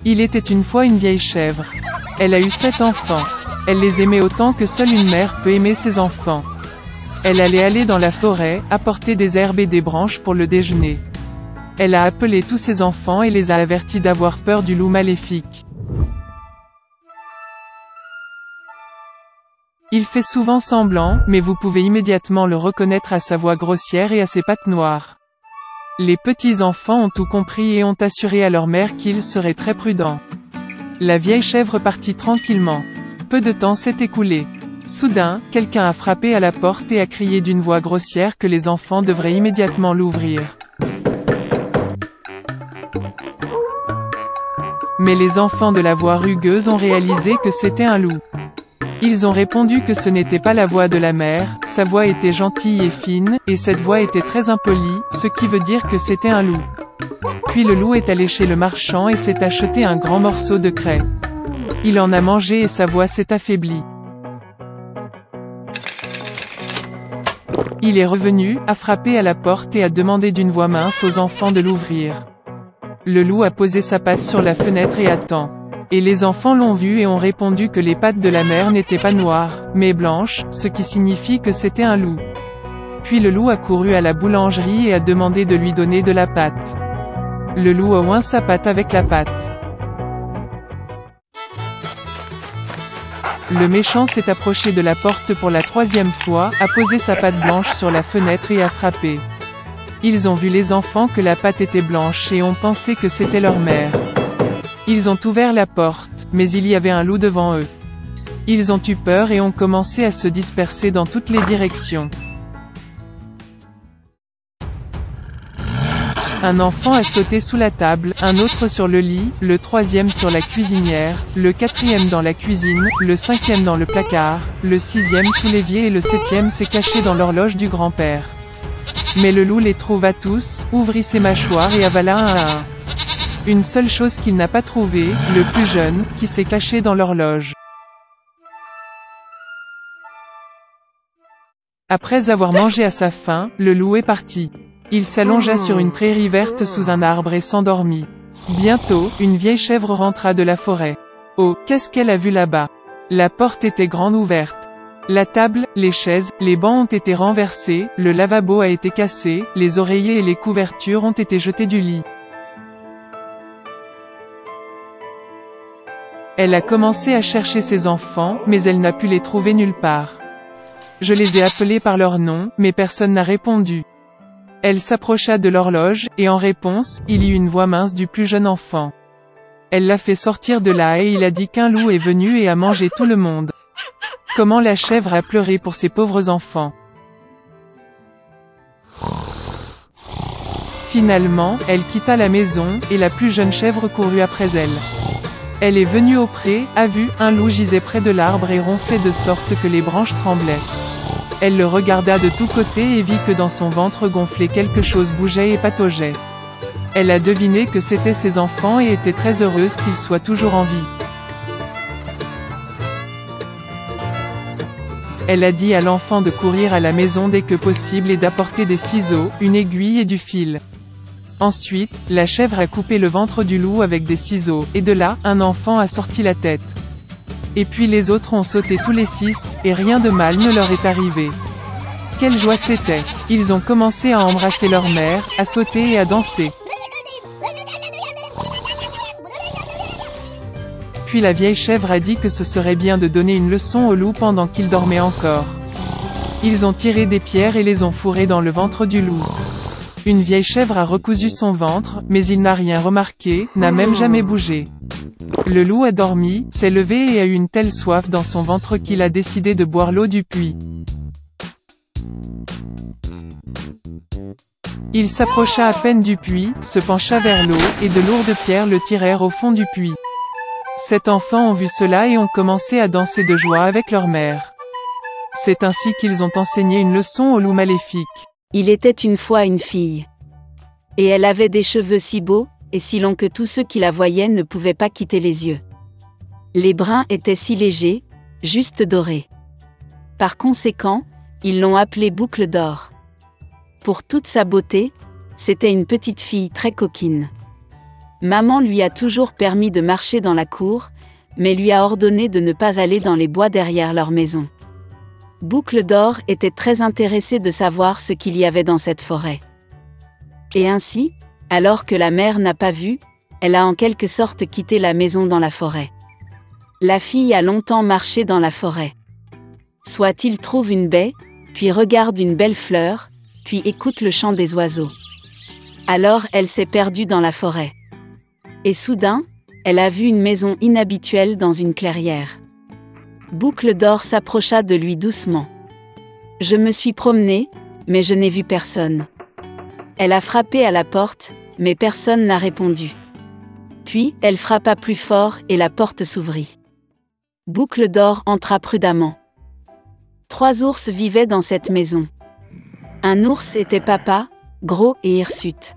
Il était une fois une vieille chèvre. Elle a eu 7 enfants. Elle les aimait autant que seule une mère peut aimer ses enfants. Elle allait aller dans la forêt, apporter des herbes et des branches pour le déjeuner. Elle a appelé tous ses enfants et les a avertis d'avoir peur du loup maléfique. Il fait souvent semblant, mais vous pouvez immédiatement le reconnaître à sa voix grossière et à ses pattes noires. Les petits-enfants ont tout compris et ont assuré à leur mère qu'ils seraient très prudents. La vieille chèvre partit tranquillement. Peu de temps s'est écoulé. Soudain, quelqu'un a frappé à la porte et a crié d'une voix grossière que les enfants devraient immédiatement l'ouvrir. Mais les enfants de la voix rugueuse ont réalisé que c'était un loup. Ils ont répondu que ce n'était pas la voix de la mère, sa voix était gentille et fine, et cette voix était très impolie, ce qui veut dire que c'était un loup. Puis le loup est allé chez le marchand et s'est acheté un grand morceau de craie. Il en a mangé et sa voix s'est affaiblie. Il est revenu, a frappé à la porte et a demandé d'une voix mince aux enfants de l'ouvrir. Le loup a posé sa patte sur la fenêtre et attend. Et les enfants l'ont vu et ont répondu que les pattes de la mère n'étaient pas noires, mais blanches, ce qui signifie que c'était un loup. Puis le loup a couru à la boulangerie et a demandé de lui donner de la pâte. Le loup a oint sa patte avec la pâte. Le méchant s'est approché de la porte pour la 3e fois, a posé sa patte blanche sur la fenêtre et a frappé. Ils ont vu les enfants que la patte était blanche et ont pensé que c'était leur mère. Ils ont ouvert la porte, mais il y avait un loup devant eux. Ils ont eu peur et ont commencé à se disperser dans toutes les directions. Un enfant a sauté sous la table, un autre sur le lit, le 3e sur la cuisinière, le 4e dans la cuisine, le 5e dans le placard, le 6e sous l'évier et le 7e s'est caché dans l'horloge du grand-père. Mais le loup les trouva tous, ouvrit ses mâchoires et avala un à un. Une seule chose qu'il n'a pas trouvée, le plus jeune, qui s'est caché dans l'horloge. Après avoir mangé à sa faim, le loup est parti. Il s'allongea sur une prairie verte sous un arbre et s'endormit. Bientôt, une vieille chèvre rentra de la forêt. Oh, qu'est-ce qu'elle a vu là-bas? La porte était grande ouverte. La table, les chaises, les bancs ont été renversés, le lavabo a été cassé, les oreillers et les couvertures ont été jetés du lit. Elle a commencé à chercher ses enfants, mais elle n'a pu les trouver nulle part. Je les ai appelés par leur nom, mais personne n'a répondu. Elle s'approcha de l'horloge, et en réponse, il y eut une voix mince du plus jeune enfant. Elle l'a fait sortir de là et il a dit qu'un loup est venu et a mangé tout le monde. Comment la chèvre a pleuré pour ses pauvres enfants. Finalement, elle quitta la maison, et la plus jeune chèvre courut après elle. Elle est venue au pré, a vu, un loup gisait près de l'arbre et ronflait de sorte que les branches tremblaient. Elle le regarda de tous côtés et vit que dans son ventre gonflé quelque chose bougeait et pataugeait. Elle a deviné que c'étaient ses enfants et était très heureuse qu'ils soient toujours en vie. Elle a dit à l'enfant de courir à la maison dès que possible et d'apporter des ciseaux, une aiguille et du fil. Ensuite, la chèvre a coupé le ventre du loup avec des ciseaux, et de là, un enfant a sorti la tête. Et puis les autres ont sauté tous les 6, et rien de mal ne leur est arrivé. Quelle joie c'était! Ils ont commencé à embrasser leur mère, à sauter et à danser. Puis la vieille chèvre a dit que ce serait bien de donner une leçon au loup pendant qu'il dormait encore. Ils ont tiré des pierres et les ont fourrées dans le ventre du loup. Une vieille chèvre a recousu son ventre, mais il n'a rien remarqué, n'a même jamais bougé. Le loup a dormi, s'est levé et a eu une telle soif dans son ventre qu'il a décidé de boire l'eau du puits. Il s'approcha à peine du puits, se pencha vers l'eau, et de lourdes pierres le tirèrent au fond du puits. 7 enfants ont vu cela et ont commencé à danser de joie avec leur mère. C'est ainsi qu'ils ont enseigné une leçon au loup maléfique. Il était une fois une fille. Et elle avait des cheveux si beaux, et si longs que tous ceux qui la voyaient ne pouvaient pas quitter les yeux. Les brins étaient si légers, juste dorés. Par conséquent, ils l'ont appelée Boucle d'or. Pour toute sa beauté, c'était une petite fille très coquine. Maman lui a toujours permis de marcher dans la cour, mais lui a ordonné de ne pas aller dans les bois derrière leur maison. Boucle d'Or était très intéressée de savoir ce qu'il y avait dans cette forêt. Et ainsi, alors que la mère n'a pas vu, elle a en quelque sorte quitté la maison dans la forêt. La fille a longtemps marché dans la forêt. Soit il trouve une baie, puis regarde une belle fleur, puis écoute le chant des oiseaux. Alors elle s'est perdue dans la forêt. Et soudain, elle a vu une maison inhabituelle dans une clairière. Boucle d'Or s'approcha de lui doucement. « Je me suis promenée, mais je n'ai vu personne. » Elle a frappé à la porte, mais personne n'a répondu. Puis, elle frappa plus fort et la porte s'ouvrit. Boucle d'Or entra prudemment. 3 ours vivaient dans cette maison. Un ours était papa, gros et hirsute.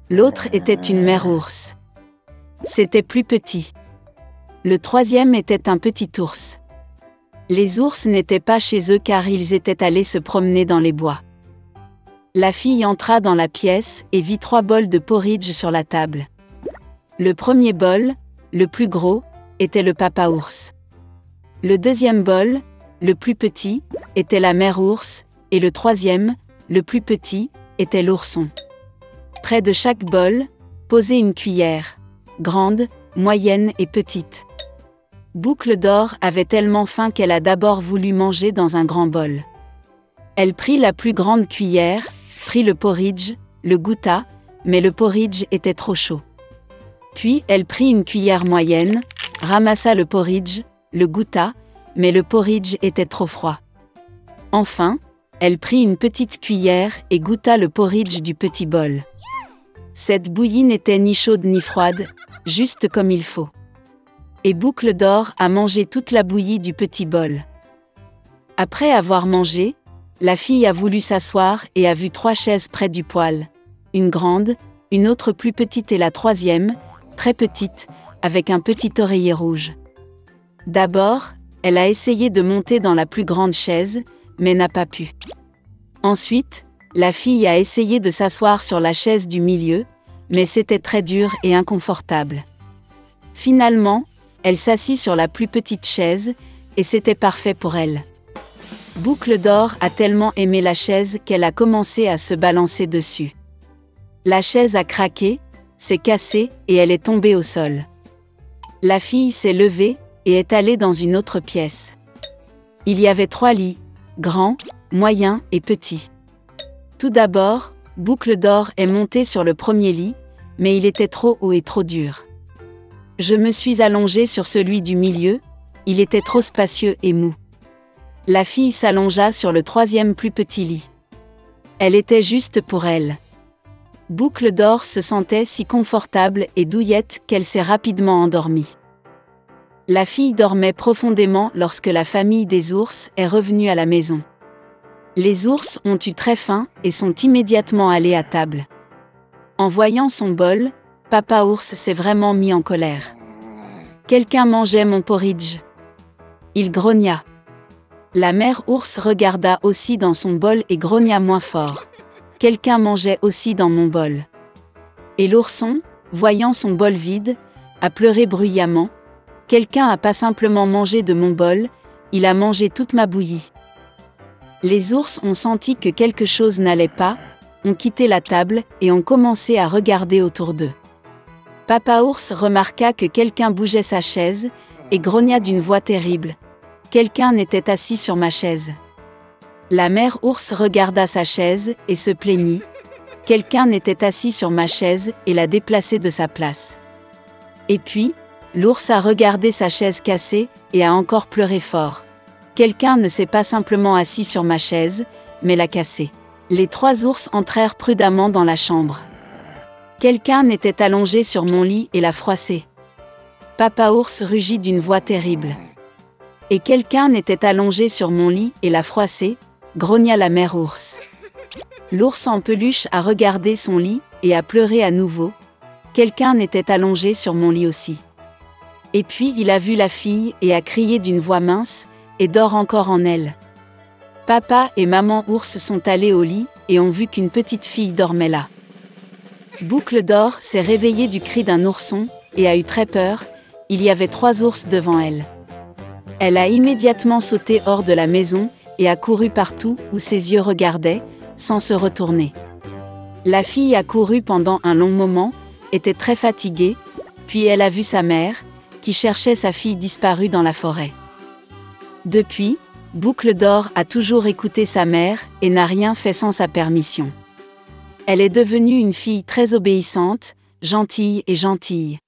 L'autre était une mère ours. C'était plus petit. Le 3e était un petit ours. Les ours n'étaient pas chez eux car ils étaient allés se promener dans les bois. La fille entra dans la pièce et vit 3 bols de porridge sur la table. Le premier bol, le plus gros, était le papa ours. Le 2e bol, le plus petit, était la mère ours, et le 3e, le plus petit, était l'ourson. Près de chaque bol, posait une cuillère, grande, moyenne et petite. Boucle d'Or avait tellement faim qu'elle a d'abord voulu manger dans un grand bol. Elle prit la plus grande cuillère, prit le porridge, le goûta, mais le porridge était trop chaud. Puis elle prit une cuillère moyenne, ramassa le porridge, le goûta, mais le porridge était trop froid. Enfin, elle prit une petite cuillère et goûta le porridge du petit bol. Cette bouillie n'était ni chaude ni froide, juste comme il faut. Et Boucle d'Or a mangé toute la bouillie du petit bol. Après avoir mangé, la fille a voulu s'asseoir et a vu 3 chaises près du poêle. Une grande, une autre plus petite et la 3e, très petite, avec un petit oreiller rouge. D'abord, elle a essayé de monter dans la plus grande chaise, mais n'a pas pu. Ensuite, la fille a essayé de s'asseoir sur la chaise du milieu, mais c'était très dur et inconfortable. Finalement, elle s'assit sur la plus petite chaise, et c'était parfait pour elle. Boucle d'Or a tellement aimé la chaise qu'elle a commencé à se balancer dessus. La chaise a craqué, s'est cassée et elle est tombée au sol. La fille s'est levée et est allée dans une autre pièce. Il y avait 3 lits, grands, moyens et petits. Tout d'abord, Boucle d'Or est montée sur le premier lit, mais il était trop haut et trop dur. Je me suis allongée sur celui du milieu, il était trop spacieux et mou. La fille s'allongea sur le 3e plus petit lit. Elle était juste pour elle. Boucle d'Or se sentait si confortable et douillette qu'elle s'est rapidement endormie. La fille dormait profondément lorsque la famille des ours est revenue à la maison. Les ours ont eu très faim et sont immédiatement allés à table. En voyant son bol, Papa ours s'est vraiment mis en colère. Quelqu'un mangeait mon porridge. Il grogna. La mère ours regarda aussi dans son bol et grogna moins fort. Quelqu'un mangeait aussi dans mon bol. Et l'ourson, voyant son bol vide, a pleuré bruyamment. Quelqu'un a pas simplement mangé de mon bol, il a mangé toute ma bouillie. Les ours ont senti que quelque chose n'allait pas, ont quitté la table et ont commencé à regarder autour d'eux. Papa ours remarqua que quelqu'un bougeait sa chaise, et grogna d'une voix terrible. Quelqu'un était assis sur ma chaise. La mère ours regarda sa chaise et se plaignit. Quelqu'un était assis sur ma chaise et l'a déplacée de sa place. Et puis, l'ours a regardé sa chaise cassée et a encore pleuré fort. Quelqu'un ne s'est pas simplement assis sur ma chaise, mais l'a cassée. Les 3 ours entrèrent prudemment dans la chambre. Quelqu'un était allongé sur mon lit et l'a froissé. Papa ours rugit d'une voix terrible. Et quelqu'un était allongé sur mon lit et l'a froissé, grogna la mère ours. L'ours en peluche a regardé son lit et a pleuré à nouveau. Quelqu'un était allongé sur mon lit aussi. Et puis il a vu la fille et a crié d'une voix mince, et dort encore en elle. Papa et maman ours sont allés au lit et ont vu qu'une petite fille dormait là. Boucle d'Or s'est réveillée du cri d'un ourson, et a eu très peur, il y avait 3 ours devant elle. Elle a immédiatement sauté hors de la maison, et a couru partout où ses yeux regardaient, sans se retourner. La fille a couru pendant un long moment, était très fatiguée, puis elle a vu sa mère, qui cherchait sa fille disparue dans la forêt. Depuis, Boucle d'Or a toujours écouté sa mère, et n'a rien fait sans sa permission. Elle est devenue une fille très obéissante, gentille et gentille.